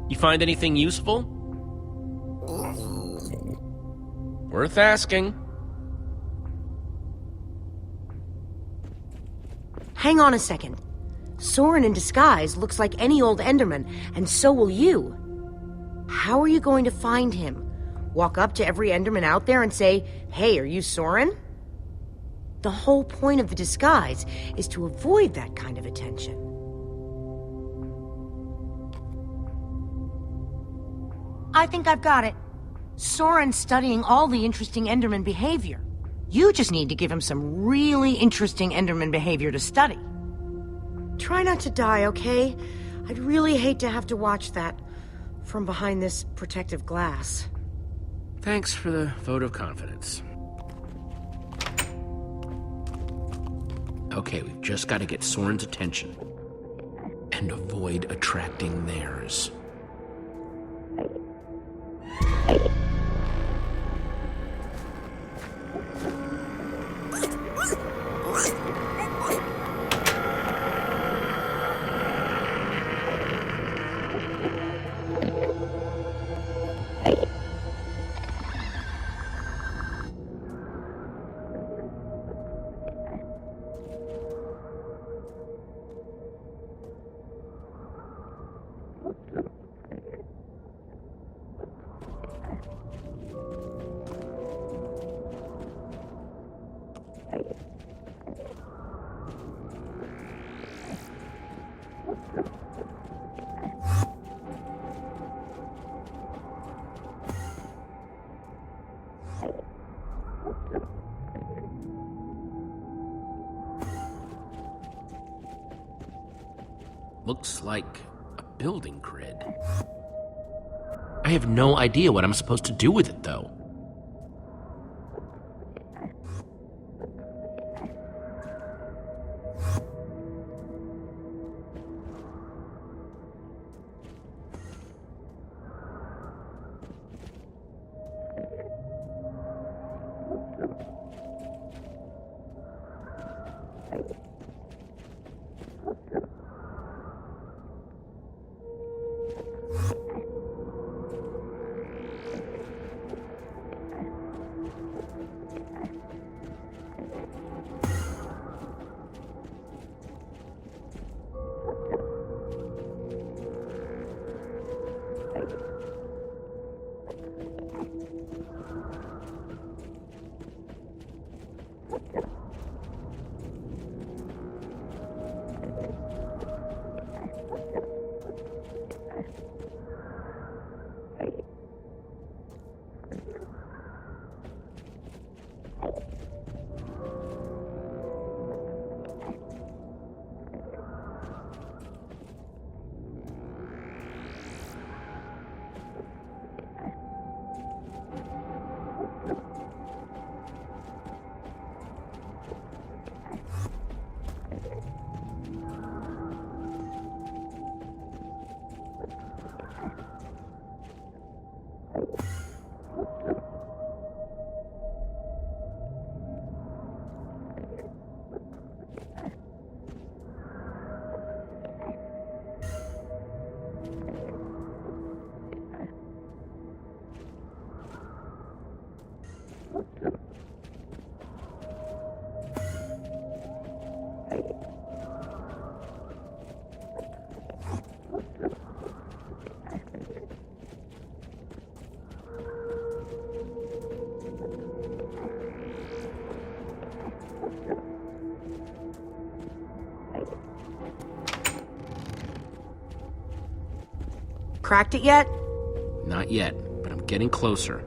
You find anything useful? Worth asking. Hang on a second. Soren in disguise looks like any old Enderman, and so will you. How are you going to find him? Walk up to every Enderman out there and say, "Hey, are you Soren?" The whole point of the disguise is to avoid that kind of attention. I think I've got it. Soren's studying all the interesting Enderman behavior. You just need to give him some really interesting Enderman behavior to study. Try not to die, okay? I'd really hate to have to watch that from behind this protective glass. Thanks for the vote of confidence. Okay, we've just got to get Soren's attention. And avoid attracting theirs. Looks like a building grid. I have no idea what I'm supposed to do with it, though. Cracked it yet? Not yet, but I'm getting closer.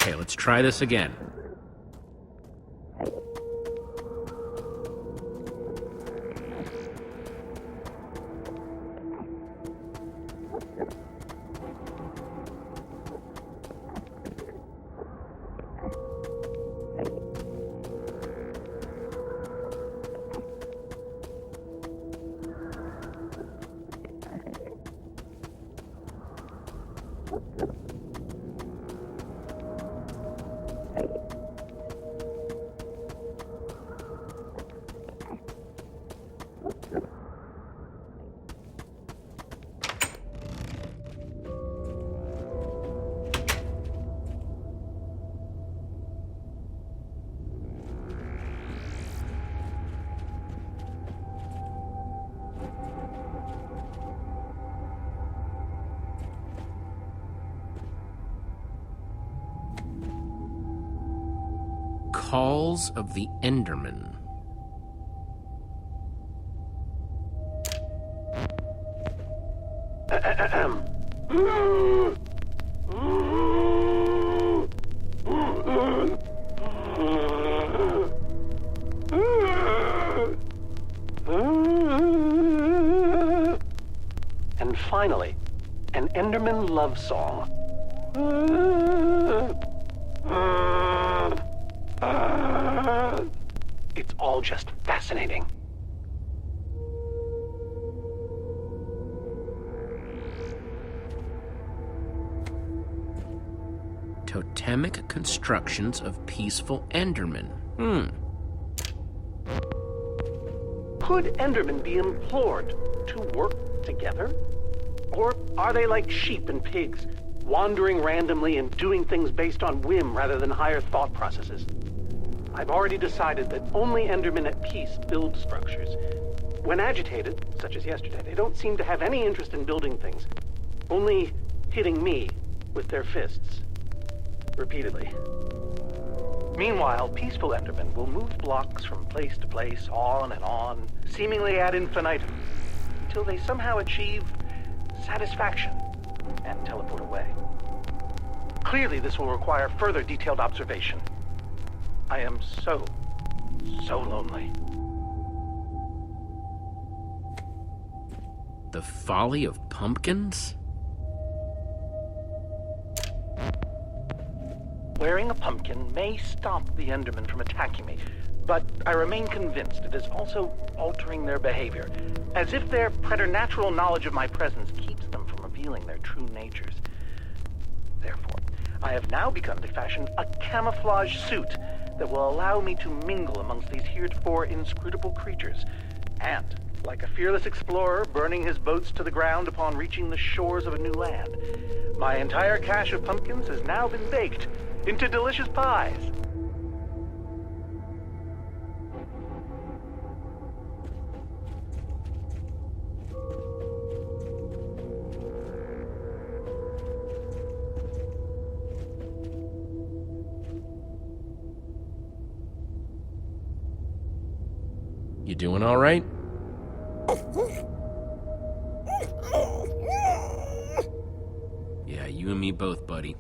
Okay, let's try this again. Calls of the Enderman. And finally, an Enderman love song. It's all just fascinating. Totemic constructions of peaceful Endermen. Could Endermen be implored to work together? Or are they like sheep and pigs, wandering randomly and doing things based on whim rather than higher thought processes? I've already decided that only Endermen at peace build structures. When agitated, such as yesterday, they don't seem to have any interest in building things, only hitting me with their fists. Repeatedly. Meanwhile, peaceful Endermen will move blocks from place to place, on and on, seemingly ad infinitum, until they somehow achieve satisfaction and teleport away. Clearly, this will require further detailed observation. I am so lonely. The Folly of Pumpkins? Wearing a pumpkin may stop the Endermen from attacking me, but I remain convinced it is also altering their behavior, as if their preternatural knowledge of my presence keeps them from revealing their true natures. Therefore, I have now begun to fashion a camouflage suit that will allow me to mingle amongst these heretofore inscrutable creatures, and, like a fearless explorer burning his boats to the ground upon reaching the shores of a new land, my entire cache of pumpkins has now been baked into delicious pies. You doing all right? Yeah, you and me both, buddy.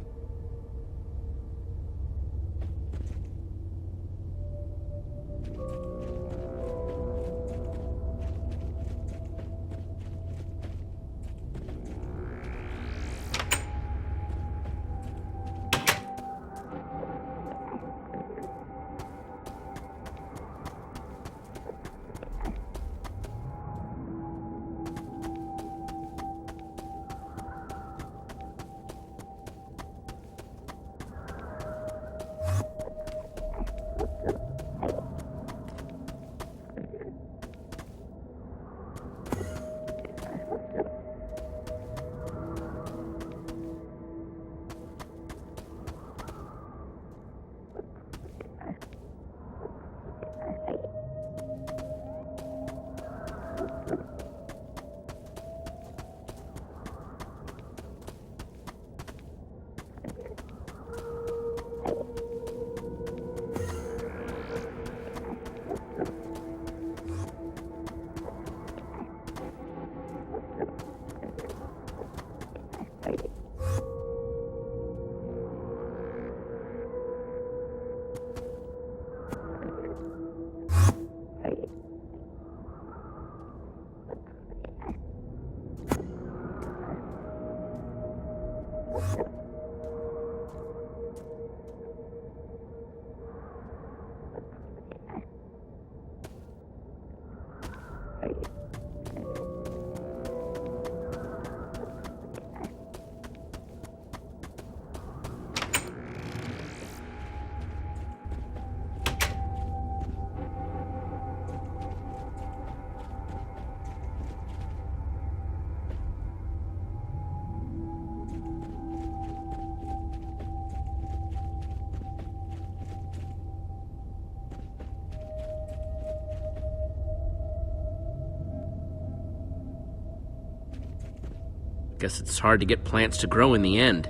Guess it's hard to get plants to grow in the end.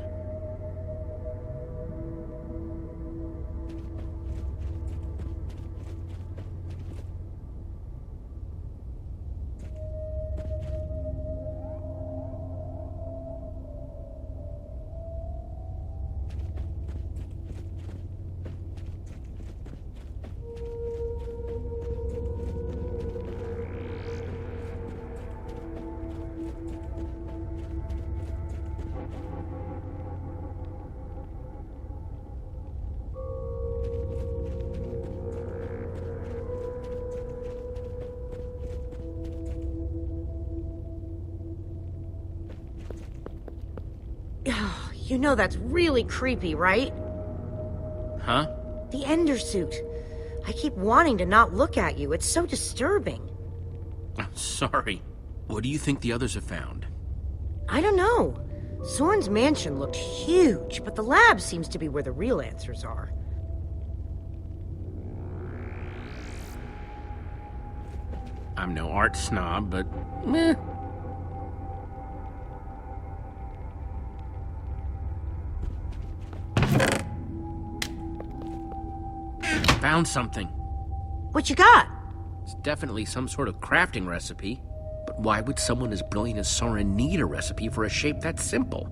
You know that's really creepy, right? Huh? The Ender suit. I keep wanting to not look at you. It's so disturbing. I'm sorry. What do you think the others have found? I don't know. Soren's mansion looked huge, but the lab seems to be where the real answers are. I'm no art snob, but meh. Found something. What you got? It's definitely some sort of crafting recipe. But why would someone as brilliant as Soren need a recipe for a shape that simple?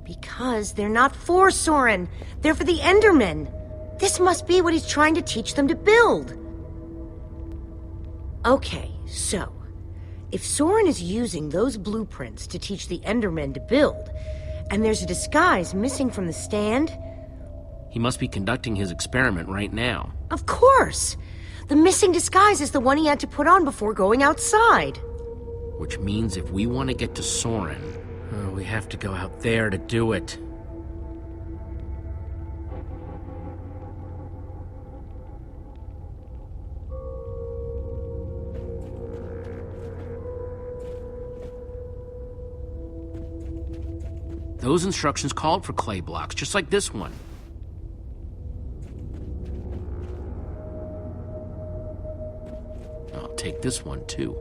Because they're not for Soren. They're for the Endermen. This must be what he's trying to teach them to build. Okay, so if Soren is using those blueprints to teach the Endermen to build, and there's a disguise missing from the stand... He must be conducting his experiment right now. Of course! The missing disguise is the one he had to put on before going outside. Which means if we want to get to Soren, we have to go out there to do it. Those instructions called for clay blocks, just like this one. I'll take this one, too.